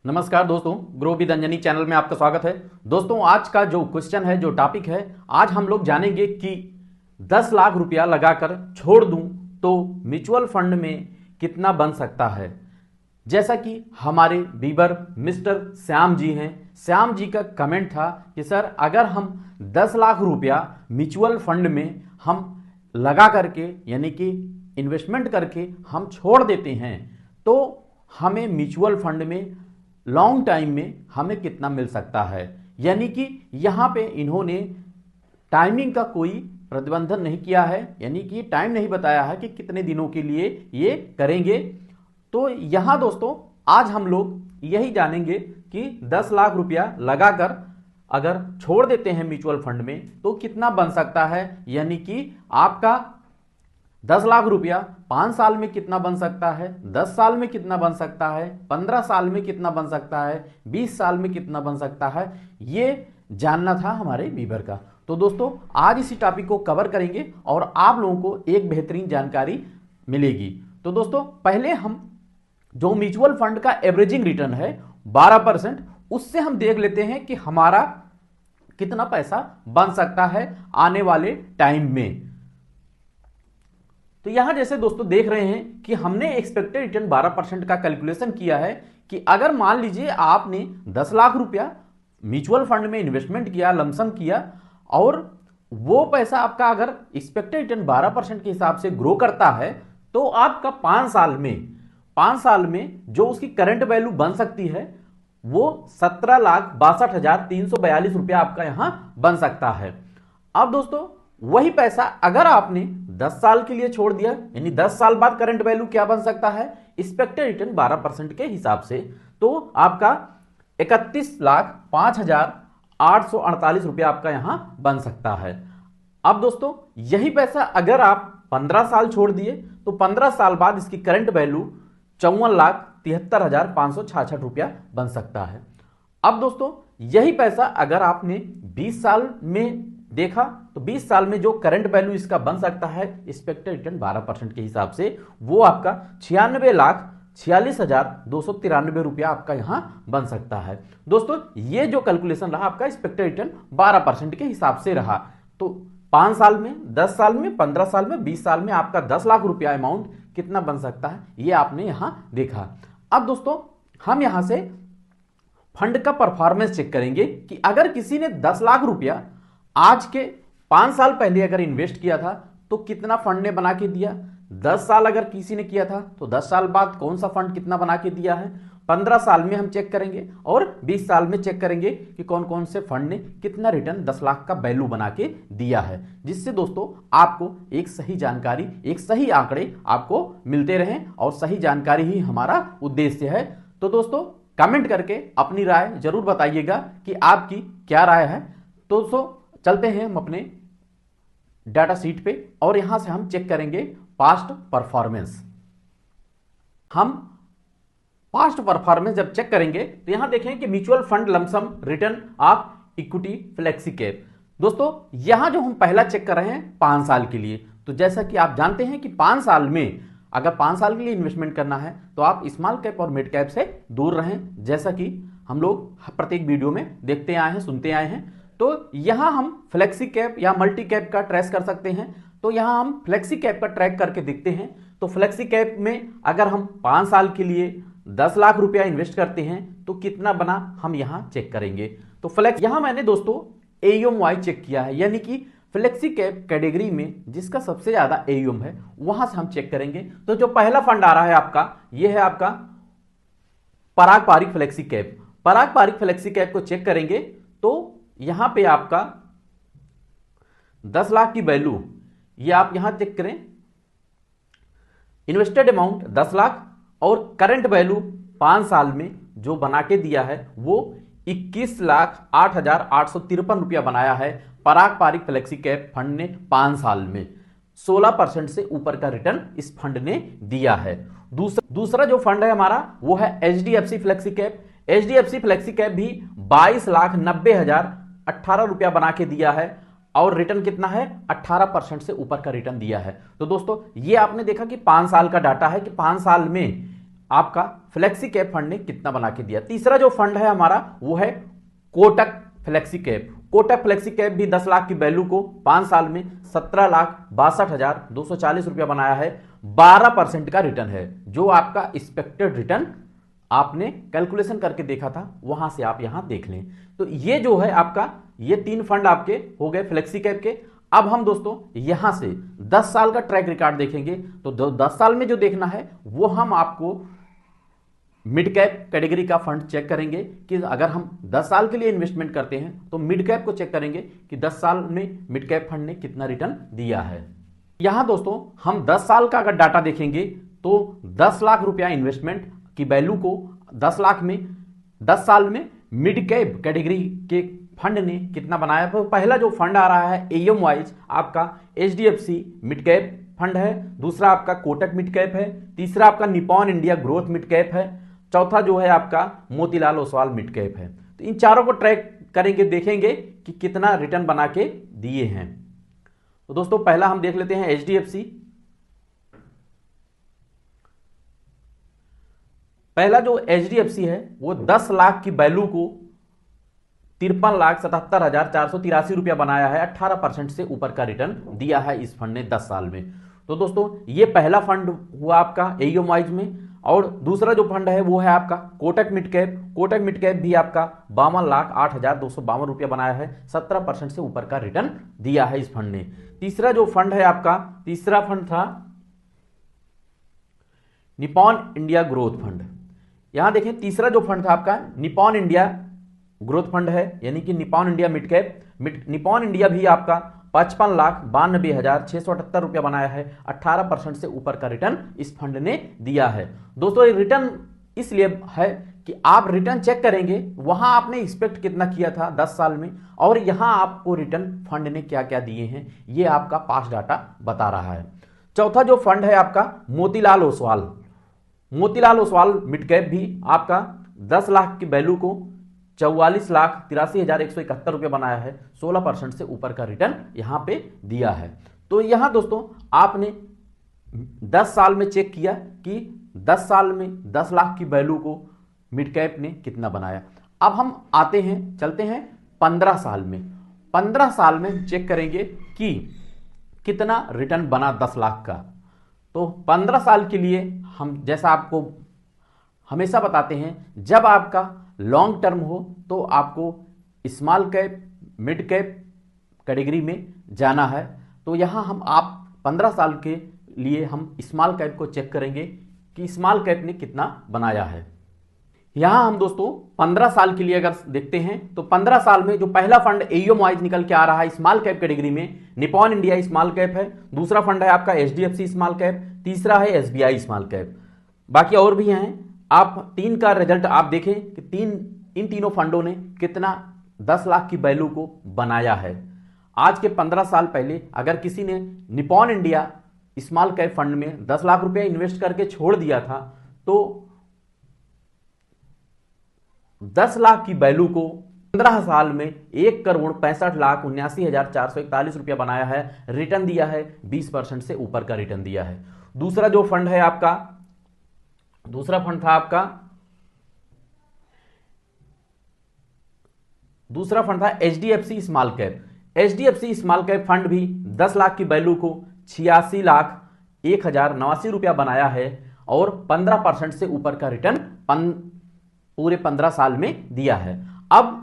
नमस्कार दोस्तों, grow with Anjani channel में आपका स्वागत है। दोस्तों, आज का जो क्वेश्चन है, जो टॉपिक है, आज हम लोग जानेंगे कि 10 लाख रुपया लगाकर छोड़ दूं तो म्यूचुअल फंड में कितना बन सकता है। जैसा कि हमारे व्यूअर मिस्टर श्याम जी हैं, श्याम जी का कमेंट था कि सर अगर हम 10 लाख रुपया म्यूचुअल फंड में हम लगा करके यानी कि इन्वेस्टमेंट करके हम छोड़ देते हैं तो हमें म्यूचुअल फंड में लॉन्ग टाइम में हमें कितना मिल सकता है। यानी कि यहाँ पे इन्होंने टाइमिंग का कोई प्रतिबंधन नहीं किया है, यानी कि टाइम नहीं बताया है कि कितने दिनों के लिए ये करेंगे। तो यहाँ दोस्तों आज हम लोग यही जानेंगे कि 10 लाख रुपया लगाकर अगर छोड़ देते हैं म्यूचुअल फंड में तो कितना बन सकता है। यानी कि आपका 10 लाख रुपया 5 साल में कितना बन सकता है, 10 साल में कितना बन सकता है, 15 साल में कितना बन सकता है, 20 साल में कितना बन सकता है, ये जानना था हमारे व्यूअर का। तो दोस्तों आज इसी टॉपिक को कवर करेंगे और आप लोगों को एक बेहतरीन जानकारी मिलेगी। तो दोस्तों पहले हम जो म्यूचुअल फंड का एवरेजिंग रिटर्न है 12%, उससे हम देख लेते हैं कि हमारा कितना पैसा बन सकता है आने वाले टाइम में। तो यहां जैसे दोस्तों देख रहे हैं कि हमने एक्सपेक्टेड रिटर्न 12% का कैलकुलेशन किया है कि अगर मान लीजिए आपने 10 लाख रुपया म्यूचुअल फंड में इन्वेस्टमेंट किया, लमसम किया, और वो पैसा आपका अगर एक्सपेक्टेड रिटर्न 12% के हिसाब से ग्रो करता है तो आपका 5 साल में जो उसकी करंट वैल्यू बन सकती है वो 17,62,342 रुपया आपका यहां बन सकता है। अब दोस्तों वही पैसा अगर आपने 10 साल के लिए छोड़ दिया, यानी 10 साल बाद करंट वैल्यू क्या बन सकता है एक्सपेक्टेड रिटर्न 12% के हिसाब से, तो आपका 31,05,848 रुपया आपका यहां बन सकता है। अब दोस्तों यही पैसा अगर आप 15 साल छोड़ दिए तो 15 साल बाद इसकी करंट वैल्यू 54,73,566 रुपया बन सकता है। अब दोस्तों यही पैसा अगर आपने 20 साल में देखा तो 20 साल में जो करंट वैल्यू इसका बन सकता है एक्सपेक्टेड रिटर्न 12% के हिसाब से वो आपका 96,46,293 रुपया आपका यहां बन सकता है। दोस्तों ये जो कैलकुलेशन रहा आपका एक्सपेक्टेड रिटर्न 12% के हिसाब से रहा। तो 5 साल में, 10 साल में, 15 साल में, 20 साल में आपका 10 लाख रुपया अमाउंट कितना बन सकता है ये आपने यहां देखा। अब दोस्तों हम यहां से फंड का परफॉर्मेंस चेक करेंगे कि अगर किसी ने 10 लाख रुपया आज के 5 साल पहले अगर इन्वेस्ट किया था तो कितना फंड ने बना के दिया, 10 साल अगर किसी ने किया था तो 10 साल बाद कौन सा फंड कितना बना के दिया है, 15 साल में हम चेक करेंगे और 20 साल में चेक करेंगे कि कौन कौन से फंड ने कितना रिटर्न 10 लाख का वैल्यू बना के दिया है, जिससे दोस्तों आपको एक सही जानकारी, एक सही आंकड़े आपको मिलते रहें और सही जानकारी ही हमारा उद्देश्य है। तो दोस्तों कमेंट करके अपनी राय जरूर बताइएगा कि आपकी क्या राय है। तो दोस्तों चलते हैं हम अपने डाटा शीट पे और यहां से हम चेक करेंगे पास्ट परफॉर्मेंस। हम पास्ट परफॉर्मेंस जब चेक करेंगे तो यहां देखें कि mutual fund lump sum return of equity flexi cap. दोस्तों यहां जो हम पहला चेक कर रहे हैं 5 साल के लिए, तो जैसा कि आप जानते हैं कि 5 साल में अगर 5 साल के लिए इन्वेस्टमेंट करना है तो आप स्मॉल कैप और मिड कैप से दूर रहें, जैसा कि हम लोग प्रत्येक वीडियो में देखते आए हैं, सुनते आए हैं। तो यहां हम फ्लेक्सी कैप या मल्टी कैप का ट्रेस कर सकते हैं। तो यहां हम फ्लेक्सी कैप का ट्रैक करके देखते हैं। तो फ्लेक्सी कैप में अगर हम 5 साल के लिए 10 लाख रुपया इन्वेस्ट करते हैं तो कितना बना हम यहां चेक करेंगे। तो फ्लेक्स यहां मैंने दोस्तों एयूएम वाइज चेक किया है, यानी कि फ्लेक्सी कैप कैटेगरी में जिसका सबसे ज्यादा एयूएम है वहां से हम चेक करेंगे। तो जो पहला फंड आ रहा है आपका, यह है आपका पराग पारिक फ्लेक्सी कैप। पराग पारिक फ्लेक्सी कैप को चेक करेंगे तो यहां पे आपका 10 लाख की वैल्यू, ये आप यहां चेक करें, इन्वेस्टेड अमाउंट 10 लाख और करंट वैल्यू 5 साल में जो बना के दिया है वो 21,08,853 रुपया बनाया है पराग पारिक फ्लेक्सी कैप फंड ने 5 साल में। 16% से ऊपर का रिटर्न इस फंड ने दिया है। दूसरा जो फंड है हमारा वो है HDFC flexi cap. HDFC flexi cap भी 22,90,018 रुपया बना के दिया है और रिटर्न कितना है 18% से ऊपर का रिटर्न दिया है। तो दोस्तों ये आपने देखा कि 5 साल का डाटा है कि 5 साल में आपका फ्लेक्सी कैप फंड ने कितना बना के दिया। तीसरा जो फंड है हमारा वो है Kotak flexi cap. Kotak flexi cap भी 10 लाख की वैल्यू को 5 साल में 17,62,240 रुपया बनाया है। 12% का रिटर्न है, जो आपका एक्सपेक्टेड रिटर्न आपने कैलकुलेशन करके देखा था वहां से आप यहां देख लें। तो ये जो है आपका, ये 3 फंड आपके हो गए फ्लेक्सी कैप के। अब हम दोस्तों यहां से 10 साल का ट्रैक रिकॉर्ड देखेंगे। तो 10 साल में जो देखना है वो हम आपको मिड कैप कैटेगरी का फंड चेक करेंगे कि अगर हम 10 साल के लिए इन्वेस्टमेंट करते हैं तो मिड कैप को चेक करेंगे कि 10 साल में मिड कैप फंड ने कितना रिटर्न दिया है। यहां दोस्तों हम 10 साल का अगर डाटा देखेंगे तो 10 लाख रुपया इन्वेस्टमेंट की वैल्यू को 10 लाख में 10 साल में मिड कैप कैटेगरी के फंड ने कितना बनाया। तो पहला जो फंड आ रहा है एएम वाइज आपका एचडीएफसी मिड कैप फंड है, दूसरा आपका कोटक मिड कैप है, तीसरा आपका Nippon India growth mid cap है, चौथा जो है आपका मोतीलाल ओसवाल मिड कैप है। तो इन चारों को ट्रैक करेंगे, देखेंगे कि कितना रिटर्न बना के दिए हैं। तो दोस्तों पहला हम देख लेते हैं एचडीएफसी। पहला जो एचडीएफसी है वो 10 लाख की वैल्यू को 53,77,483 रुपया बनाया है। 18% से ऊपर का रिटर्न दिया है इस फंड ने 10 साल में। तो दोस्तों ये पहला फंड हुआ आपका एयूएम वाइज में। और दूसरा जो फंड है वो है आपका Kotak mid cap. Kotak mid cap भी आपका 52,08,252 रुपया बनाया है। 17% से ऊपर का रिटर्न दिया है इस फंड ने। तीसरा जो फंड है आपका, तीसरा फंड था निपॉन इंडिया ग्रोथ फंड। यहां देखें तीसरा जो फंड था आपका निपॉन इंडिया ग्रोथ फंड है, यानी कि Nippon India mid cap. Nippon India भी आपका 55,92,678 रुपया बनाया है। 18% से ऊपर का रिटर्न इस फंड ने दिया है। दोस्तों ये रिटर्न इसलिए है कि आप रिटर्न चेक करेंगे वहां आपने एक्सपेक्ट कितना किया था 10 साल में, और यहां आपको रिटर्न फंड ने क्या क्या दिए हैं ये आपका पास्ट डाटा बता रहा है। चौथा जो फंड है आपका मोतीलाल ओसवाल। मोतीलाल ओसवाल मिड कैप भी आपका 10 लाख की वैल्यू को 44,83,171 रुपये बनाया है। 16% से ऊपर का रिटर्न यहां पे दिया है। तो यहां दोस्तों आपने 10 साल में चेक किया कि 10 साल में 10 लाख की वैल्यू को मिड कैप ने कितना बनाया। अब हम आते हैं, चलते हैं 15 साल में। 15 साल में चेक करेंगे कि कितना रिटर्न बना 10 लाख का। तो 15 साल के लिए हम जैसा आपको हमेशा बताते हैं, जब आपका लॉन्ग टर्म हो तो आपको small cap mid cap category में जाना है। तो यहां हम आप 15 साल के लिए हम स्मॉल कैप को चेक करेंगे कि स्मॉल कैप ने कितना बनाया है। यहां हम दोस्तों 15 साल के लिए अगर देखते हैं तो 15 साल में जो पहला फंड एयूएम वाइज निकल के आ रहा है स्मॉल कैप कैटेगरी में, निपॉन इंडिया स्मॉल कैप है। दूसरा फंड है आपका एचडीएफसी स्मॉल कैप। तीसरा है एसबीआई स्मॉल कैप। बाकी और भी हैं। आप 3 का रिजल्ट आप देखें कि इन तीनों फंडों ने कितना 10 लाख की वैल्यू को बनाया है। आज के 15 साल पहले अगर किसी ने Nippon India small cap fund में 10 लाख रुपया इन्वेस्ट करके छोड़ दिया था तो 10 लाख की वैल्यू को 15 साल में 1,65,79,441 रुपया बनाया है। रिटर्न दिया है 20% से ऊपर का रिटर्न दिया है। दूसरा जो फंड है आपका, दूसरा फंड था आपका, दूसरा फंड था HDFC small cap. HDFC small cap fund भी 10 लाख की वैल्यू को 86,01,089 रुपया बनाया है और 15% से ऊपर का रिटर्न पूरे 15 साल में दिया है। अब